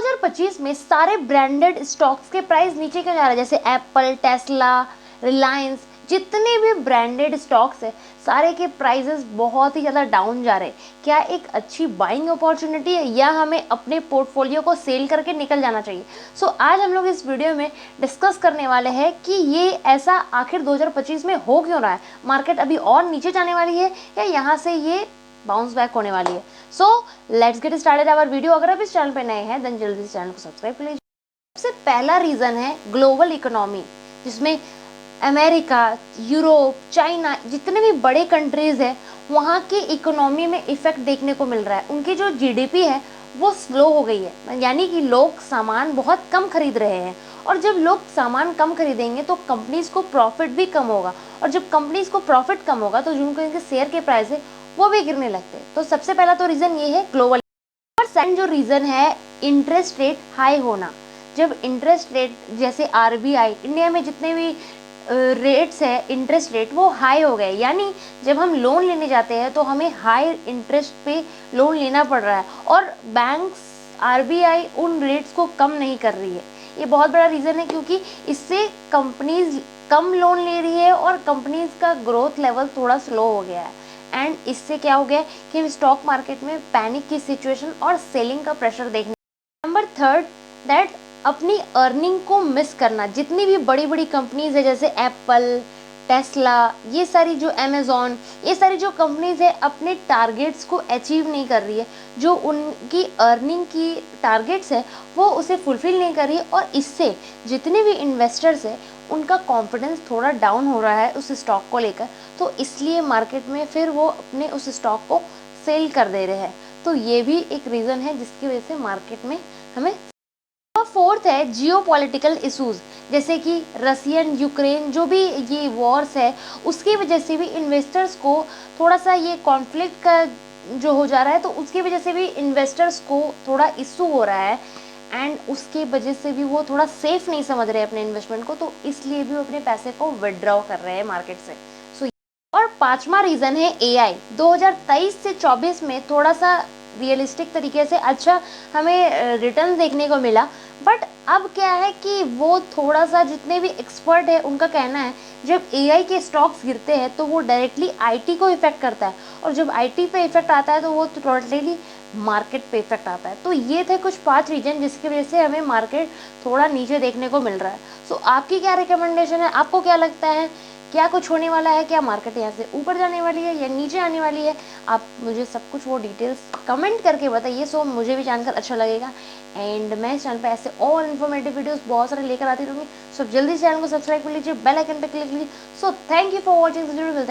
2025 में सारे branded stocks के प्राइस नीचे क्यों जा रहे हैं? जैसे एप्पल, टेस्ला, रिलायंस, जितने भी ब्रांडेड स्टॉक्स है सारे के प्राइसेस बहुत ही ज़्यादा डाउन जा रहे हैं। क्या एक अच्छी बाइंग अपॉर्चुनिटी है या हमें अपने पोर्टफोलियो को सेल करके निकल जाना चाहिए? आज हम लोग इस वीडियो में डिस्कस करने वाले हैं कि ये ऐसा आखिर 2025 में हो क्यों रहा है। मार्केट अभी और नीचे जाने वाली है या यहाँ से ये बाउंस बैक होने वाली है। Let's get started our video. अगर आप इस चैनल पे नए हैं देन जल्दी से चैनल को सब्सक्राइब कर लीजिए। सबसे पहला रीज़न है ग्लोबल इकोनॉमी, जिसमें अमेरिका, यूरोप, चाइना, जितने भी बड़े कंट्रीज़ हैं वहाँ की इकोनॉमी में इफ़ेक्ट देखने को मिल रहा है। उनकी जो जीडीपी है वो स्लो हो गई है, यानी कि लोग सामान बहुत कम खरीद रहे हैं। और जब लोग सामान कम खरीदेंगे तो कंपनीज़ को प्रॉफिट भी कम होगा, और जब कंपनीज़ को प्रॉफिट कम होगा तो जिनको इनके शेयर के प्राइस है वो भी गिरने लगते हैं। तो सबसे पहला तो रीज़न ये है ग्लोबल। और सेकंड जो रीज़न है इंटरेस्ट रेट हाई होना। जब इंटरेस्ट रेट जैसे आरबीआई, इंडिया में जितने भी रेट्स है इंटरेस्ट रेट वो हाई हो गए, यानी जब हम लोन लेने जाते हैं तो हमें हाई इंटरेस्ट पे लोन लेना पड़ रहा है और बैंक्स, आरबीआई उन रेट्स को कम नहीं कर रही है। ये बहुत बड़ा रीज़न है क्योंकि इससे कंपनीज कम लोन ले रही है और कंपनीज का ग्रोथ लेवल थोड़ा स्लो हो गया है। एंड इससे क्या हो गया कि हम स्टॉक मार्केट में पैनिक की सिचुएशन और सेलिंग का प्रेशर देखने। नंबर थर्ड, दैट अपनी अर्निंग को मिस करना। जितनी भी बड़ी बड़ी कंपनीज है जैसे एप्पल, टेस्ला, ये सारी जो अमेज़ॉन, ये सारी जो कंपनीज है अपने टारगेट्स को अचीव नहीं कर रही है। जो उनकी अर्निंग की टारगेट्स है वो उसे फुलफिल नहीं कर रही है, और इससे जितने भी इन्वेस्टर्स है उनका कॉन्फिडेंस थोड़ा डाउन हो रहा है उस स्टॉक को लेकर। तो इसलिए मार्केट में फिर वो अपने उस स्टॉक को सेल कर दे रहे हैं। तो ये भी एक रीज़न है जिसकी वजह से मार्केट में हमें। फोर्थ है जियोपॉलिटिकल इशूज़, जैसे कि रसियन यूक्रेन जो भी ये वॉर्स है उसकी वजह से भी इन्वेस्टर्स को थोड़ा सा ये कॉन्फ्लिक्ट का जो हो जा रहा है, तो उसकी वजह से भी इन्वेस्टर्स को थोड़ा इशू हो रहा है। एंड उसके वजह से भी वो थोड़ा सेफ नहीं समझ रहे अपने इन्वेस्टमेंट को, तो इसलिए भी वो अपने पैसे को विड्रॉ कर रहे हैं मार्केट से। और पांचवा रीज़न है एआई। 2023 से 24 में थोड़ा सा रियलिस्टिक तरीके से अच्छा हमें रिटर्न देखने को मिला, बट अब क्या है कि वो थोड़ा सा जितने भी एक्सपर्ट है उनका कहना है जब एआई के स्टॉक्स गिरते हैं तो वो डायरेक्टली आईटी को इफेक्ट करता है, और जब आईटी पे इफेक्ट आता है तो वो टोटली मार्केट पे इफेक्ट आता है। तो ये थे कुछ 5 रीजन जिसकी वजह से हमें मार्केट थोड़ा नीचे देखने को मिल रहा है। आपकी क्या रिकमेंडेशन है? आपको क्या लगता है क्या कुछ होने वाला है? क्या मार्केट यहाँ से ऊपर जाने वाली है या नीचे आने वाली है? आप मुझे सब कुछ वो डिटेल्स कमेंट करके बताइए, मुझे भी जानकर अच्छा लगेगा। एंड मैं इस चैनल पे ऐसे और इन्फॉर्मेटिव वीडियोस बहुत सारे लेकर आती रहूँगी। जल्दी से चैनल को सब्सक्राइब कर लीजिए, बेल आइकन पे क्लिक कीजिए। Thank you for watching. मिलते हैं